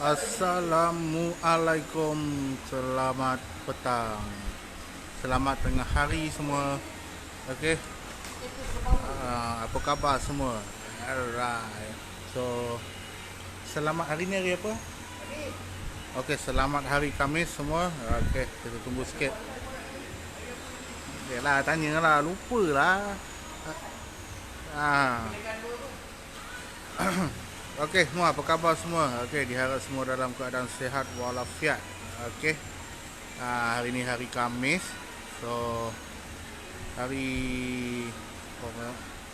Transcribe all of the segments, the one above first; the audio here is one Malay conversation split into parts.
Assalamualaikum, selamat petang, selamat tengah hari semua. Okey, apa khabar semua? Alright. So, selamat hari ni hari apa? Okey, selamat hari Khamis semua. Okey, kita tunggu sikit. Yalah, tanyalah, lupalah. Ah. Okey, semua apa khabar semua? Okey, diharap semua dalam keadaan sihat walafiat. Okey. Hari ni hari Khamis. So, hari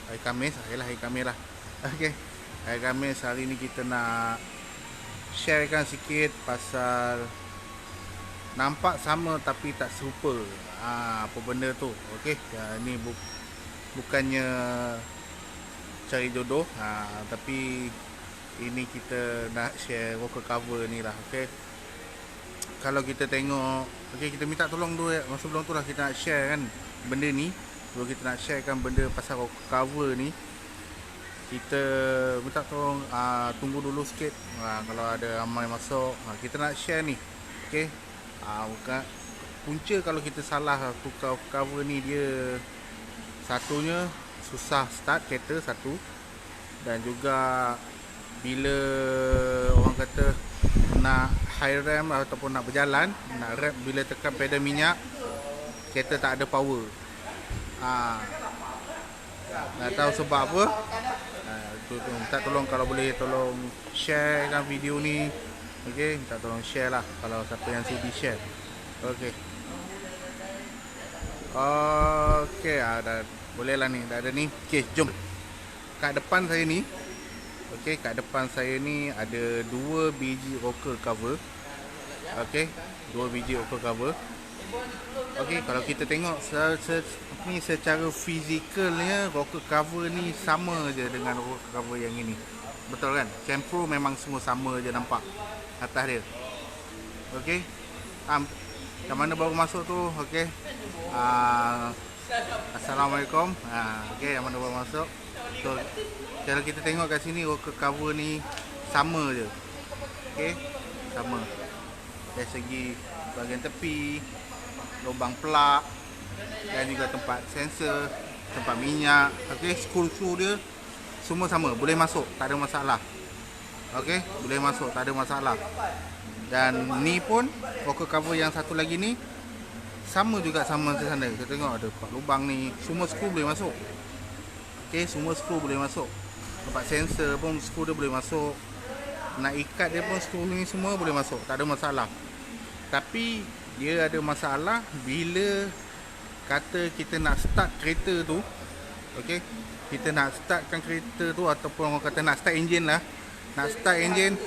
hari Khamis, hari Khamis lah. Okey. Hari Khamis hari ni kita nak sharekan sikit pasal nampak sama tapi tak serupa. Apa benda tu? Okey. Ni bukannya cari jodoh, tapi ini kita nak share vocal cover ni lah. Okey, kalau kita tengok, okey, kita minta tolong dulu ya. Masa sebelum tu lah kita nak share kan benda ni. Sebelum kita nak share kan benda pasal vocal cover ni, kita minta tolong tunggu dulu sikit. Kalau ada ramai masuk, kita nak share ni. Okey, bukan punca kalau kita salah tukar cover ni, dia satunya susah start kereta satu, dan juga bila orang kata nak high ramp ataupun nak berjalan, nak ramp, bila tekan pedal minyak, kereta tak ada power. Nak tahu sebab apa? Minta tolong kalau boleh tolong share kan video ni. Okey, minta tolong share lah kalau siapa yang sudi share. Okey. Okey, dah boleh lah ni, dah ada ni. Okey, jom. Kat depan saya ni, okey, kat depan saya ni ada 2 biji rocker cover. Okey, 2 biji rocker cover. Okey, kalau kita tengok ni secara fizikalnya, rocker cover ni sama je dengan rocker cover yang ini. Betul kan? Sempro memang semua sama je nampak atas dia. Okey. Yang mana baru masuk tu? Okey. Assalamualaikum. Okey, yang mana baru masuk. So, kalau kita tengok kat sini, rocker cover ni sama je. Okey, sama. Dari segi bahagian tepi, lubang plug, dan juga tempat sensor, tempat minyak. Okey, skru dia semua sama, boleh masuk, tak ada masalah. Okey, boleh masuk, tak ada masalah. Dan ni pun rocker cover yang satu lagi ni sama juga, sama macam sana. Kita tengok ada 4 lubang ni, semua skru boleh masuk. Okey, semua skru boleh masuk. Tempat sensor pun skru dia boleh masuk. Nak ikat dia pun skru ni semua boleh masuk, tak ada masalah. Tapi dia ada masalah bila kata kita nak start kereta tu. Okey, kita nak startkan kereta tu, ataupun orang kata nak start enjin lah. Nak start enjin,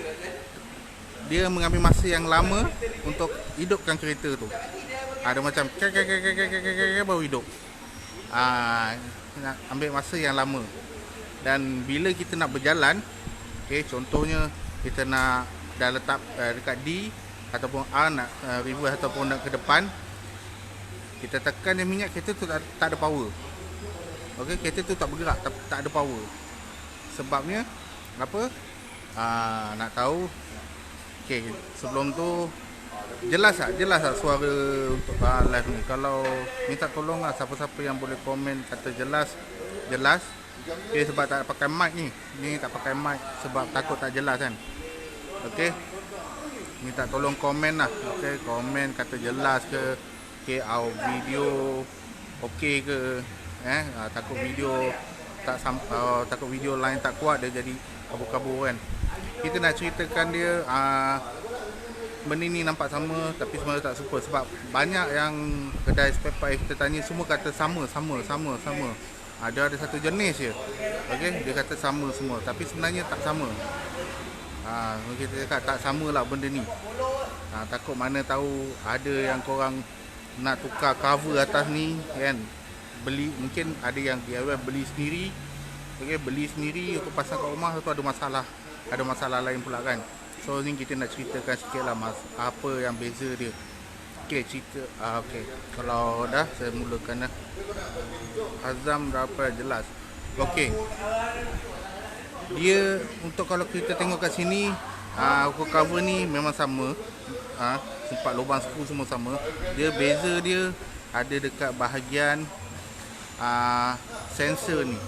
dia mengambil masa yang lama untuk hidupkan kereta tu. Ada macam baru hidup. Nak ambil masa yang lama. Dan bila kita nak berjalan, okey, contohnya kita nak dah letak dekat D ataupun A, nak reverse ataupun nak ke depan, kita tekan dia minyak, kereta tu tak ada power. Okey, kereta tu tak bergerak, tak ada power. Sebabnya apa? Nak tahu? Okey, sebelum tu jelas tak suara untuk live ni? Kalau minta tolong lah siapa-siapa yang boleh komen kata jelas. Okay, sebab tak pakai mic ni tak pakai mic sebab takut tak jelas kan. Okey, minta tolong komen lah. Okey, komen kata jelas ke, okey, video okey ke, takut video takut video lain tak kuat, dia jadi kabur-kabur kan. Kita nak ceritakan dia, benda ni nampak sama tapi sebenarnya tak serupa. Sebab banyak yang kedai spare part kita tanya, semua kata sama. Ada satu jenis je. Okey, dia kata sama semua tapi sebenarnya tak sama. Kita cakap tak samalah benda ni. Takut mana tahu ada yang korang nak tukar cover atas ni kan. Beli, mungkin ada yang DIY beli sendiri. Okey, beli sendiri untuk pasang kat rumah tu ada masalah lain pula kan. So ni kita nak ceritakan sikit lah apa yang beza dia. Okey, cerita. Okey, kalau dah saya mulakan dah. Azam dapat jelas. Okey, dia untuk kalau kita tengok kat sini, Rocker cover ni memang sama. Sempat lubang skru semua sama. Dia beza dia ada dekat bahagian sensor ni.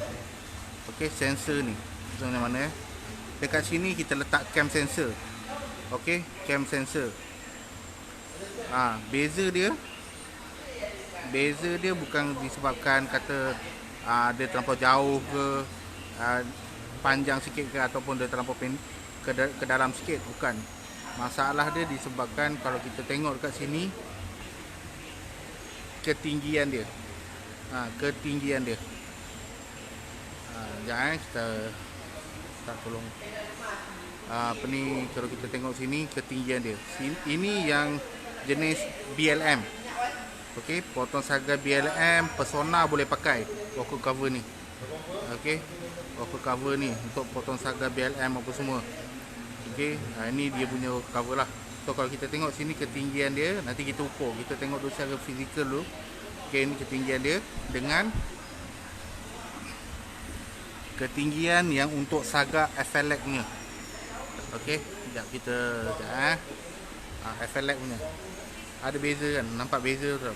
Okey, sensor ni. Macam mana dekat sini kita letak cam sensor. Okey, cam sensor. Beza dia bukan disebabkan kata dia terlampau jauh ke, panjang sikit ke, ataupun dia terlampau ke dalam sikit, bukan. Masalah dia disebabkan kalau kita tengok dekat sini ketinggian dia. Ketinggian dia. Sekejap kita tak tolong. Apa ni, kalau kita tengok sini ketinggian dia. Ini yang jenis BLM. Okey, potong saga BLM, Persona boleh pakai rocker cover ni. Okey, rocker cover ni untuk potong saga BLM apa semua. Okey, ini dia punya rocker cover lah. So kalau kita tengok sini ketinggian dia, nanti kita ukur. Kita tengok dulu secara fizikal dulu. Okey, ini ketinggian dia dengan ketinggian yang untuk saga FLX punya. Okey, sekejap kita FLX punya. Ada beza kan? Nampak beza tu?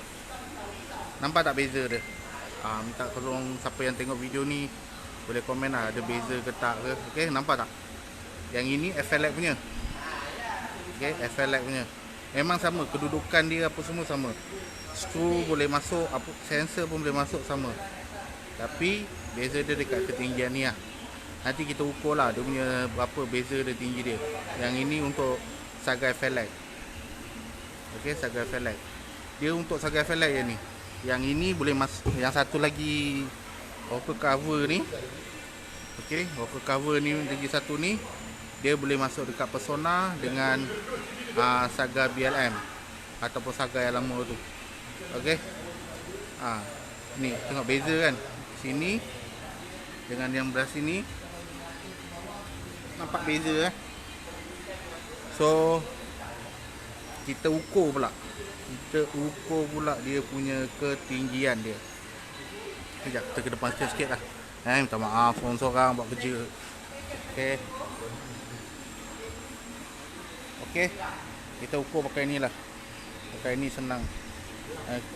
Nampak tak beza dia? Minta tolong siapa yang tengok video ni boleh komen lah, ada beza ke tak ke. Okey, nampak tak? Yang ini FLX punya. Okey, FLX punya. Memang sama, kedudukan dia apa semua sama. Skru boleh masuk, sensor pun boleh masuk sama. Tapi beza dia dekat ketinggian ni lah. Nanti kita ukur lah dia punya berapa beza dia tinggi dia. Yang ini untuk saga FLX. Okey, saga FLX. Dia untuk saga FLX je ni. Yang ini boleh masuk. Yang satu lagi rocker cover ni. Okey, rocker cover ni lagi satu ni, dia boleh masuk dekat Persona dengan saga BLM ataupun saga yang lama tu. Okey. Ni tengok beza kan. Sini dengan yang belah sini. Nampak beza So kita ukur pula. Dia punya ketinggian dia. Sekejap, kita ke depan sikit lah. Minta maaf seorang buat kerja. Okey. Kita ukur pakai ni lah. Pakai ni senang.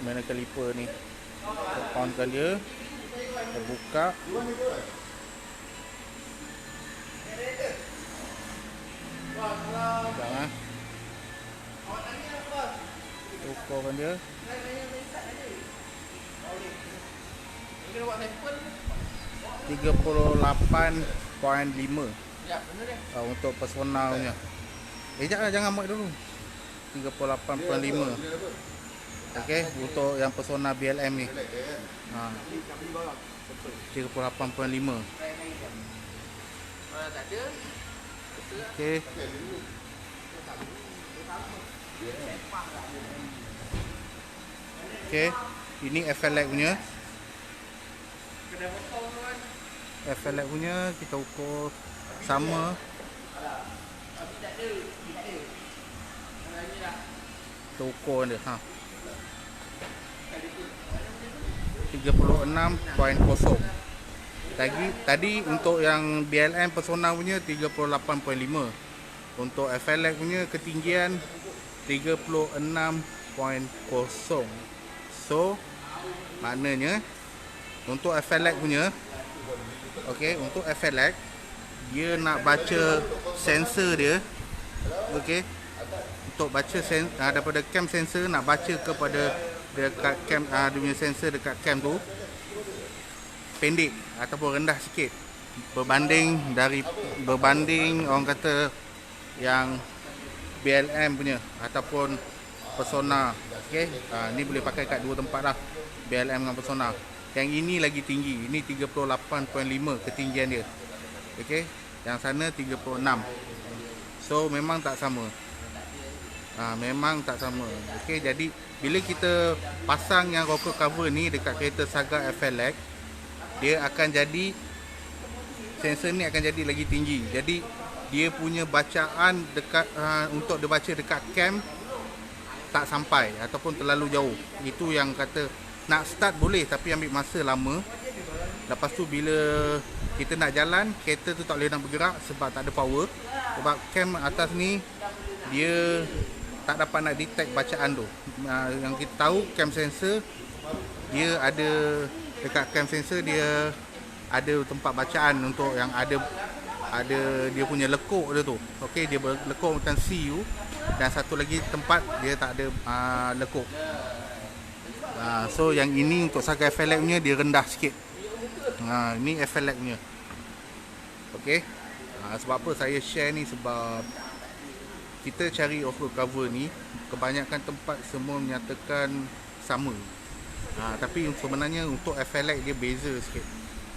Mana kaliper ni. Kita poundkan dia. Kita buka. Sekejap ukurkan dia. 38.5 untuk Persona punya. Jangan ambil dulu. 38.5. Okey, untuk yang Persona BLM ni. 38.5. Okey. Okey, ini FLX punya. FLX punya kita ukur sama. Kita ukur dia. 36.0. Tadi untuk yang BLM Persona punya 38.5. Untuk FLX punya ketinggian 36.0. So maknanya untuk FLX punya, okey, untuk FLX dia nak baca sensor dia. Okey, untuk baca daripada cam sensor nak baca kepada dekat cam, dia punya sensor dekat cam tu pendek ataupun rendah sikit berbanding orang kata yang BLM punya ataupun Persona. Okey, ni boleh pakai kat dua tempat lah, BLM dengan Persona. Yang ini lagi tinggi, ini 38.5 ketinggian dia. Okey, yang sana 36. So memang tak sama. Memang tak sama. Okey, jadi bila kita pasang yang rocker cover ni dekat kereta Saga FLX, dia akan jadi, sensor ni akan jadi lagi tinggi. Jadi dia punya bacaan dekat untuk dia baca dekat cam tak sampai ataupun terlalu jauh. Itu yang kata nak start boleh tapi ambil masa lama. Lepas tu bila kita nak jalan, kereta tu tak boleh nak bergerak sebab tak ada power. Sebab cam atas ni dia tak dapat nak detect bacaan tu. Yang kita tahu cam sensor dia ada, dekat cam sensor dia ada tempat bacaan untuk yang ada dia punya lekuk dia tu. Okey, dia lekuk macam CU, dan satu lagi tempat dia tak ada lekuk. So yang ini untuk Saga FLX punya dia rendah sikit. Ini FLX punya. Okey. Sebab apa saya share ni, sebab kita cari off-road cover ni kebanyakan tempat semua menyatakan sama. Tapi sebenarnya untuk FLX dia beza sikit.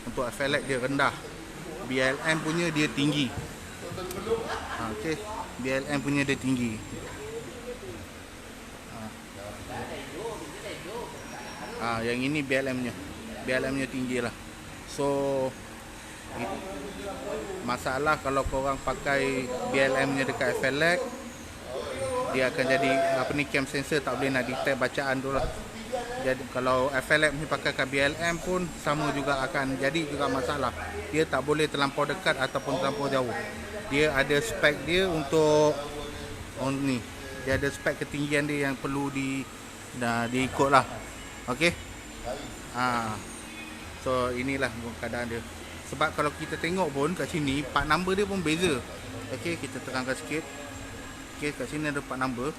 Untuk FLX dia rendah, BLM punya dia tinggi. Okey, BLM punya dia tinggi. Yang ini BLM nya tinggi lah. So masalah kalau korang pakai BLM nya dekat FLX, dia akan jadi cam sensor tak boleh nak detect bacaan tu lah. Jadi kalau FLX ni pakai kat BLM pun sama juga, akan jadi juga masalah. Dia tak boleh terlampau dekat ataupun terlampau jauh. Dia ada spek dia untuk ni. Dia ada spek ketinggian dia yang perlu diikut lah. Okey. So inilah keadaan dia. Sebab kalau kita tengok pun kat sini part number dia pun beza. Okey, kita terangkan sikit. Okey, kat sini ada part number.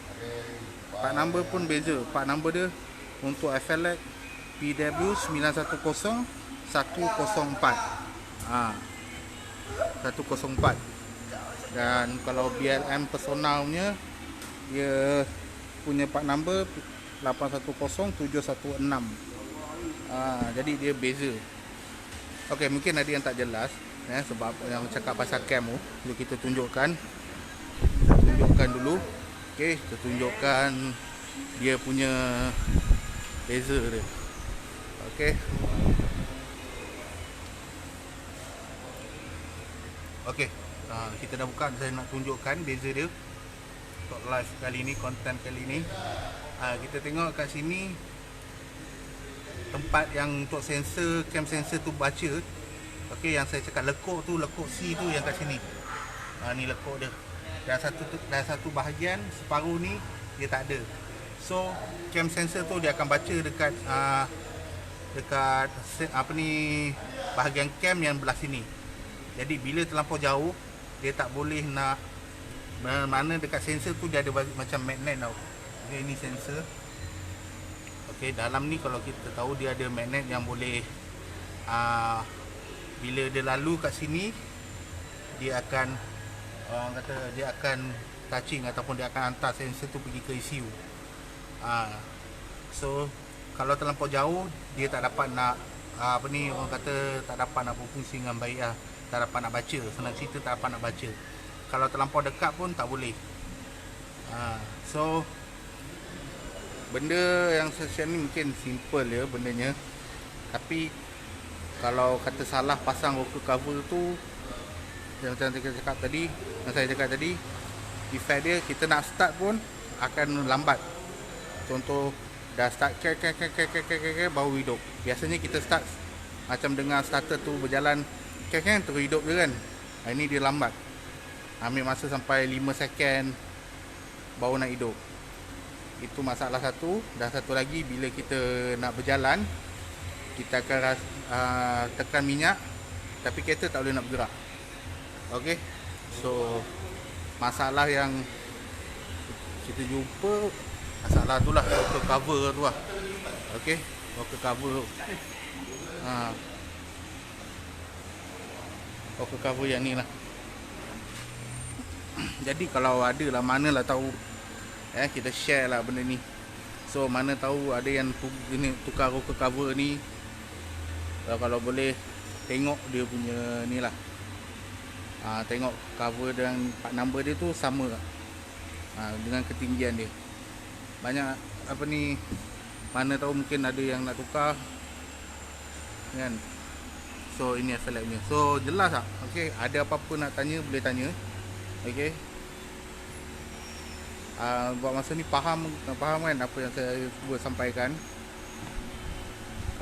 Part number pun beza. Part number dia untuk FLX PW 910 104. 104. Dan kalau BLM personalnya dia punya part number 810 716. Jadi dia beza. Okey, mungkin ada yang tak jelas sebab yang cakap pasal cam tu. Jadi kita tunjukkan. Dulu. Okey, kita tunjukkan dia punya beza dia. Okey. Okey. Kita dah buka, saya nak tunjukkan beza dia. Untuk live kali ni, konten kali ni. Kita tengok kat sini tempat yang untuk sensor, cam sensor tu baca. Okey, yang saya cakap lekuk tu, lekuk C tu yang kat sini. Ni lekuk dia. Dan satu bahagian separuh ni dia tak ada. So cam sensor tu dia akan baca dekat bahagian cam yang belah sini. Jadi bila terlampau jauh dia tak boleh nak, mana dekat sensor tu dia ada macam magnet tau. Okay, ini sensor. Okey, dalam ni kalau kita tahu dia ada magnet yang boleh bila dia lalu kat sini dia akan dia akan touching ataupun dia akan hantar sensor tu pergi ke ECU. So kalau terlampau jauh dia tak dapat nak orang kata tak dapat nak berfungsi dengan baik lah. Tak dapat nak baca, senang cerita tak dapat nak baca. Kalau terlampau dekat pun tak boleh. So benda yang sesian ni mungkin simple ya bendanya. Tapi kalau kata salah pasang rocker cover tu, macam saya cakap tadi, effect dia kita nak start pun akan lambat. Contoh dah start baru hidup. Biasanya kita start macam dengar starter tu berjalan terus hidup je kan. Ini dia lambat. Ambil masa sampai 5 second baru nak hidup. Itu masalah satu. Dan satu lagi, bila kita nak berjalan kita akan tekan minyak tapi kereta tak boleh nak bergerak. Okey. So masalah yang kita jumpa, masalah tu lah rocker cover tu lah. Okey, rocker cover. Rocker cover yang ni lah. Jadi kalau ada lah, mana lah tahu kita share lah benda ni. So mana tahu ada yang tukar rocker cover ni, kalau boleh tengok dia punya ni lah. Tengok cover dan part number dia tu sama dengan ketinggian dia. Banyak mana tahu mungkin ada yang nak tukar kan. So ini FLX nya. So jelas tak? Okey, ada apa-apa nak tanya boleh tanya. Okey. Buat masa ni faham kan apa yang saya cuba sampaikan.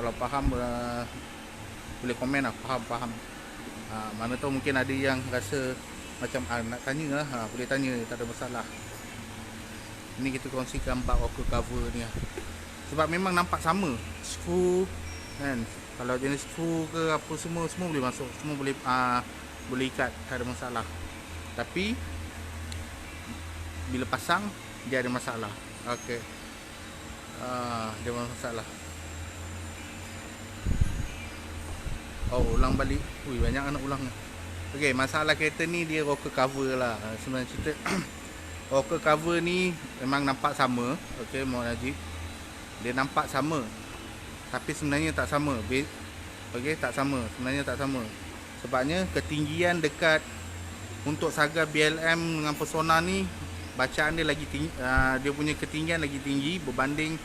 Kalau faham boleh komen lah, faham. Mana tahu mungkin ada yang rasa macam nak tanya lah, boleh tanya, tak ada masalah. Ini kita kongsikan bab rocker cover ni lah. Sebab memang nampak sama, screw kan, kalau jenis screw ke apa semua boleh masuk, semua boleh ikat, tak ada masalah. Tapi bila pasang dia ada masalah. Okey, dia ada masalah. Ulang balik. Banyak nak ulang. Okey, masalah kereta ni dia rocker cover lah. Sebenarnya cerita rocker cover ni memang nampak sama. Okey, Muhammad Najib, dia nampak sama, tapi sebenarnya tak sama. Okey, tak sama. Sebenarnya tak sama. Sebabnya ketinggian dekat untuk Saga BLM dengan Persona ni, bacaan dia lagi tinggi, dia punya ketinggian lagi tinggi berbanding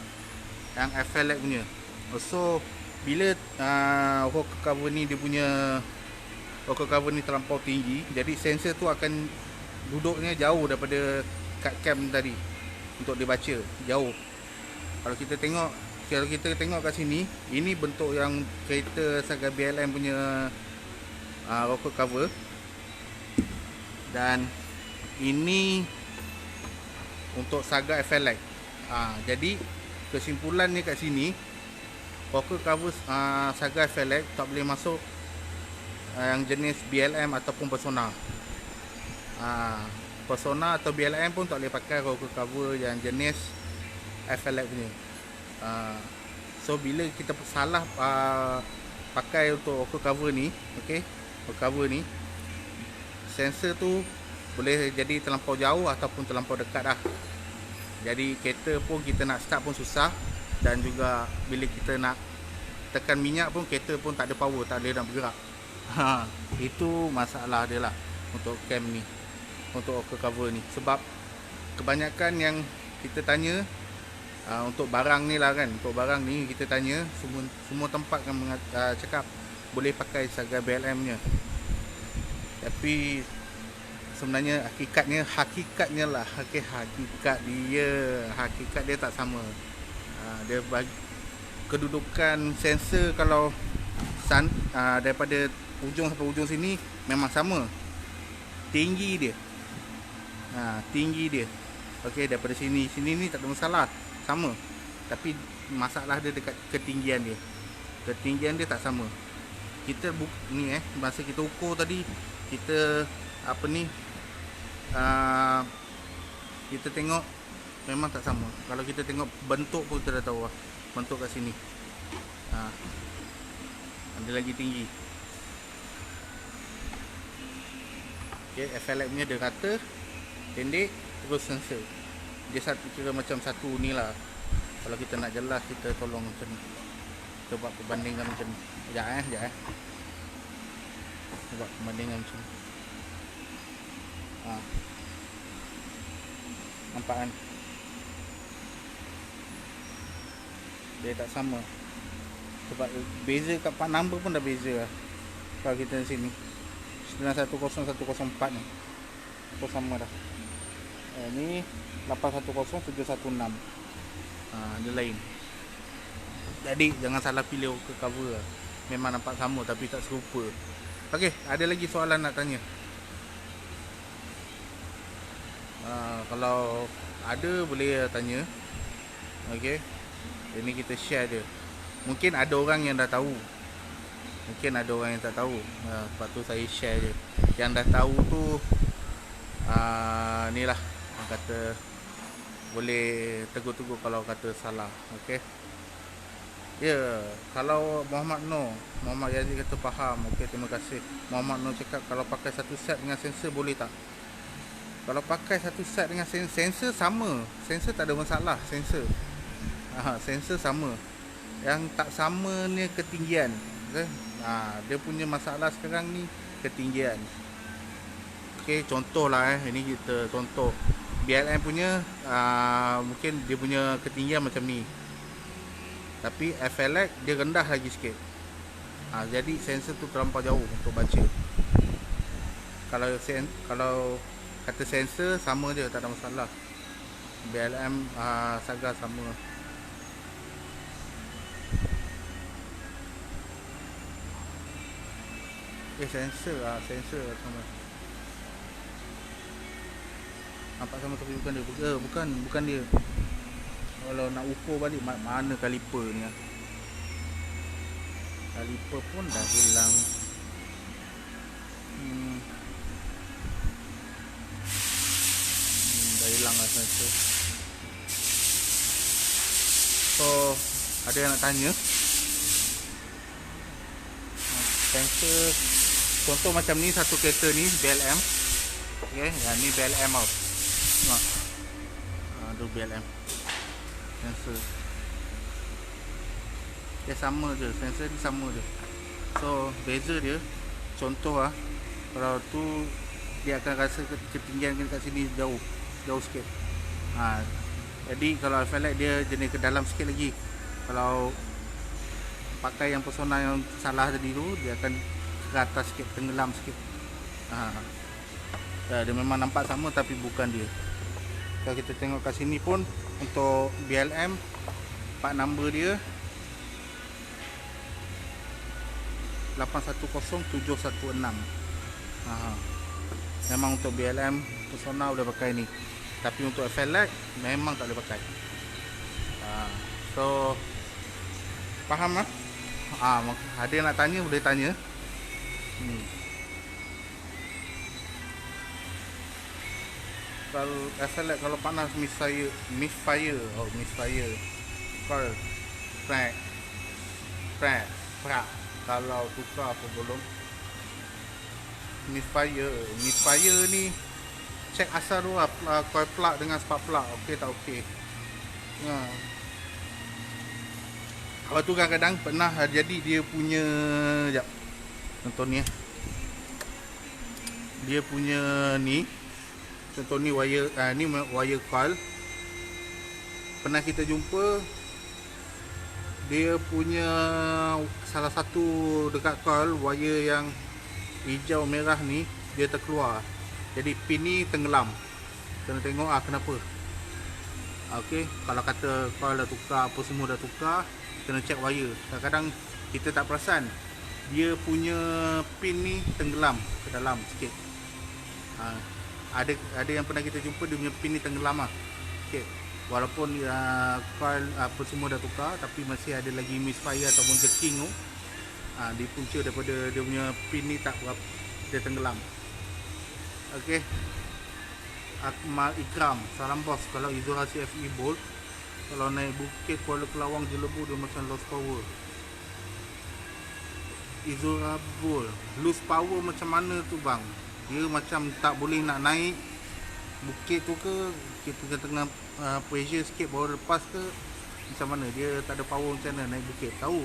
yang FLX punya. So bila rocker cover ni, dia punya rocker cover ni terlampau tinggi, jadi sensor tu akan duduknya jauh daripada kat cam tadi untuk dibaca, jauh. Kalau kita tengok kat sini, ini bentuk yang kereta Saga BLM punya rocker cover, dan ini untuk Saga FLX. Jadi kesimpulannya kat sini, rocker cover Saga FLX tak boleh masuk yang jenis BLM ataupun Persona. Persona atau BLM pun tak boleh pakai rocker cover yang jenis FLX punya. So bila kita salah pakai untuk rocker cover ni, okey, rocker cover ni, sensor tu boleh jadi terlampau jauh ataupun terlampau dekat dah. Jadi kereta pun kita nak start pun susah, dan juga bila kita nak tekan minyak pun kereta pun tak ada power, tak boleh nak bergerak. Itu masalah dia lah untuk cam ni, untuk rocker cover ni. Sebab kebanyakan yang kita tanya untuk barang ni lah kan, untuk barang ni kita tanya, semua tempat kan cakap boleh pakai Saga BLM nya. Tapi sebenarnya hakikatnya lah, hakikat dia tak sama. Dia bagi kedudukan sensor, kalau daripada ujung sampai ujung sini memang sama tinggi dia. Okey, daripada sini ni tak ada masalah, sama. Tapi masalah dia dekat ketinggian dia tak sama. Kita ni masa kita ukur tadi, kita kita tengok memang tak sama. Kalau kita tengok bentuk pun kita dah tahu lah, bentuk kat sini ada lagi tinggi. Okay, FLX punya dia rata, pendek, terus sensor. Dia kira macam satu ni lah. Kalau kita nak jelas, kita tolong macam ni. Kita buat perbandingan macam ni. Sekejap buat perbandingan macam ni. Nampak kan? Dia tak sama. Sebab beza kat part number pun dah beza lah. Kalau kita di sini 910-104 ni, apa sama dah. Ni 810716. Dia lain. Jadi jangan salah pilih ke cover lah. Memang nampak sama tapi tak serupa. Okey, ada lagi soalan nak tanya? Kalau ada boleh tanya. Okey, ini kita share dia. Mungkin ada orang yang dah tahu, mungkin ada orang yang tak tahu. Lepas tu saya share je. Yang dah tahu tu ni lah, orang kata boleh tegur-tegur kalau kata salah. Okey. Ya, kalau Muhammad Yazid kata faham. Okey, terima kasih. Muhammad Noh cakap kalau pakai satu set dengan sensor boleh tak? Kalau pakai satu set dengan sensor sama. Sensor tak ada masalah, sensor. Sensor sama. Yang tak sama ni ketinggian. Okay? Dia punya masalah sekarang ni ketinggian. Okey, contohlah ini kita contoh. BLM punya mungkin dia punya ketinggian macam ni. Tapi FLX dia rendah lagi sikit. Jadi sensor tu terlampau jauh untuk baca. Kalau kata sensor sama je, tak ada masalah. BLM Saga sama. Sensor lah, sensor sama. Nampak sama tapi bukan dia. Bukan dia. Kalau nak ukur balik mana kaliper ni. Kaliper pun dah hilang. Dah hilang lah sensor. So ada yang nak tanya, sensor contoh macam ni, satu kereta ni BLM. Okay, yang ni BLM tau. Tengok. Tu BLM sensor. Dia sama je, sensor ni sama je. So beza dia, contoh lah, kalau tu dia akan rasa ketinggian kat sini jauh sikit. Jadi kalau alpha light dia jenis ke dalam sikit lagi. Kalau pakai yang persona yang salah tadi tu, dia akan ke atas sikit, tenggelam sikit. Dia memang nampak sama tapi bukan dia. Kalau kita tengok kat sini pun, untuk BLM part number dia 810716. Memang untuk BLM persona boleh pakai ni, tapi untuk FLX memang tak boleh pakai. So faham lah. Ada yang nak tanya boleh tanya. Kalau FLX kalau panas misfire, call crack. Kalau tukar apa belum misfire ni, check asal dulu lah, coil plug dengan spark plug okey tak okey. Kalau tu kadang-kadang pernah jadi dia punya, sekejap, contoh ni dia punya ni, contoh ni wire, ni wire coil. Pernah kita jumpa dia punya salah satu dekat coil, wire yang hijau merah ni dia terkeluar. Jadi pin ni tenggelam. Kena tengok kenapa. Okey, kalau kata coil dah tukar, apa semua dah tukar, kena check wire. Kadang-kadang kita tak perasan dia punya pin ni tenggelam ke dalam sikit. Ada yang pernah kita jumpa dia punya pin ni tenggelam lah sikit. Walaupun coil apa semua dah tukar, tapi masih ada lagi misfire ataupun jerking tu. Dipunca daripada dia punya pin ni tak berapa, dia tenggelam. Okey. Akmal Ikram, salam bos. Kalau Izura CFE bolt, kalau naik bukit Kuala Kelawang Jelebu dia macam lost power. Izura bolt lose power macam mana tu bang? Dia macam tak boleh nak naik bukit tu ke, kita tengah pressure sikit baru lepas ke, macam mana? Dia tak ada power macam mana naik bukit? Tahu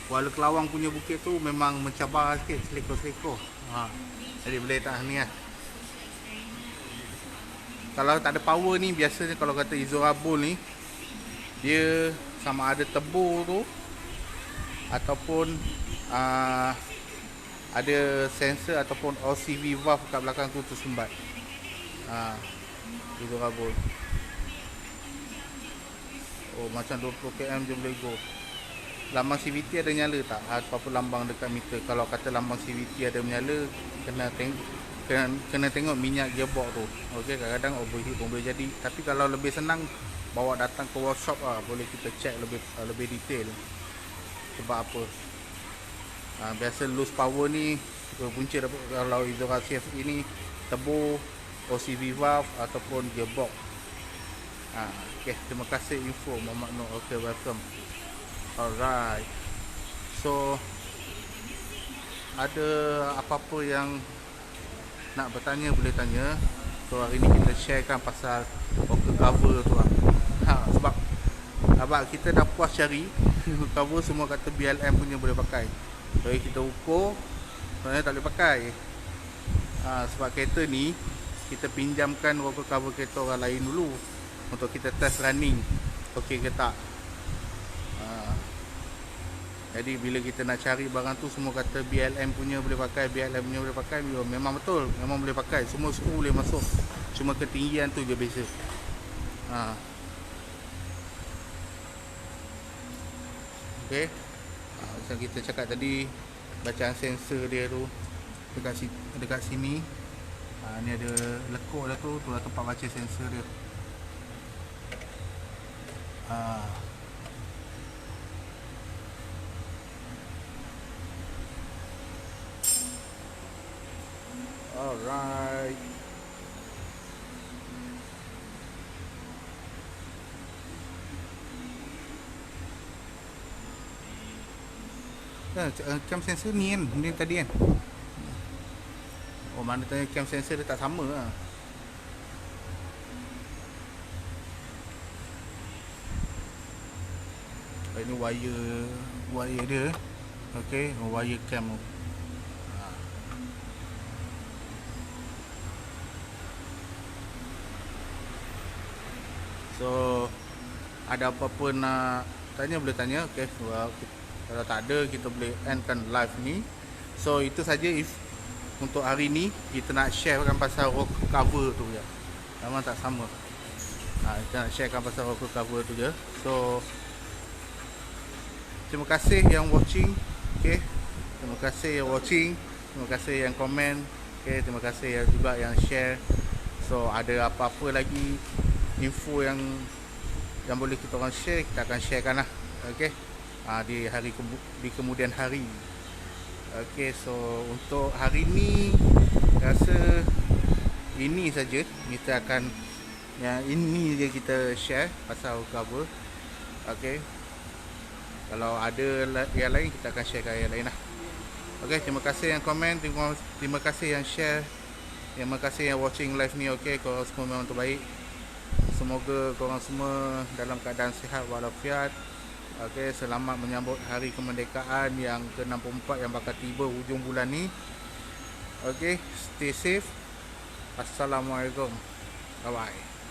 Kuala Kelawang punya bukit tu memang mencabar sikit, selekor-selekor. Jadi boleh tak ni lah. Kalau tak ada power ni, biasanya kalau kata Izura bolt ni, dia sama ada tebur tu ataupun ada sensor ataupun OCV valve kat belakang tu tersumbat. Izura bolt. Macam 20 km je boleh go. Lambang CVT ada nyala tak? Apa-apa lambang dekat meter. Kalau kata lambang CVT ada menyala, kena tengok minyak gearbox tu. Okey, kadang-kadang overheat pun boleh jadi. Tapi kalau lebih senang, bawa datang ke workshop lah, boleh kita check lebih detail. Sebab apa? Biasa loose power ni berpunca kalau Izura CFE ni tebur OCV valve ataupun gearbox. Okay, terima kasih info Muhammad Nur. Okay, welcome. Alright. So ada apa-apa yang nak bertanya boleh tanya. So hari ni kita sharekan pasal poker cover tu lah. Sebab kita dah puas cari cover semua kata BLM punya boleh pakai. Jadi kita ukur, sebenarnya tak boleh pakai. Sebab kereta ni kita pinjamkan poker cover kereta orang lain dulu untuk kita test running okey ke tak. Jadi bila kita nak cari barang tu, semua kata BLM punya boleh pakai, BLM punya boleh pakai. Memang betul, memang boleh pakai. Semua skru boleh masuk, cuma ketinggian tu je beza. Okey, macam kita cakap tadi, bacaan sensor dia tu dekat sini. Ni ada lekuk dah tu lah tempat baca sensor dia. Alright. Cam sensor ni kan, ni tadi kan. Oh, mana tanya cam sensor dia tak sama lah. Ini wire dia. Okay, wire cam. So ada apa-apa nak tanya boleh tanya. Okay, kalau tak ada kita boleh endkan live ni. So itu saja untuk hari ni. Kita nak sharekan pasal rock cover tu je. Memang tak sama. Kita nak sharekan pasal rock cover tu je. So terima kasih yang watching. Okay, terima kasih yang watching. Terima kasih yang komen. Okay, terima kasih juga yang share. So ada apa-apa lagi info yang boleh kita orang share, kita akan sharekan lah. Okay, di kemudian hari. Okay, so untuk hari ni rasa ini saja kita akan, yang ini je kita share pasal cover. Okay, kalau ada yang lain kita akan sharekan yang lain lah. Okay, terima kasih yang komen, terima kasih yang share, terima kasih yang watching live ni. Okay, korang semua memang terbaik. Semoga korang semua dalam keadaan sihat walafiat. Okay, selamat menyambut hari kemerdekaan yang ke-64 yang bakal tiba hujung bulan ni. Okay, stay safe. Assalamualaikum. Bye bye.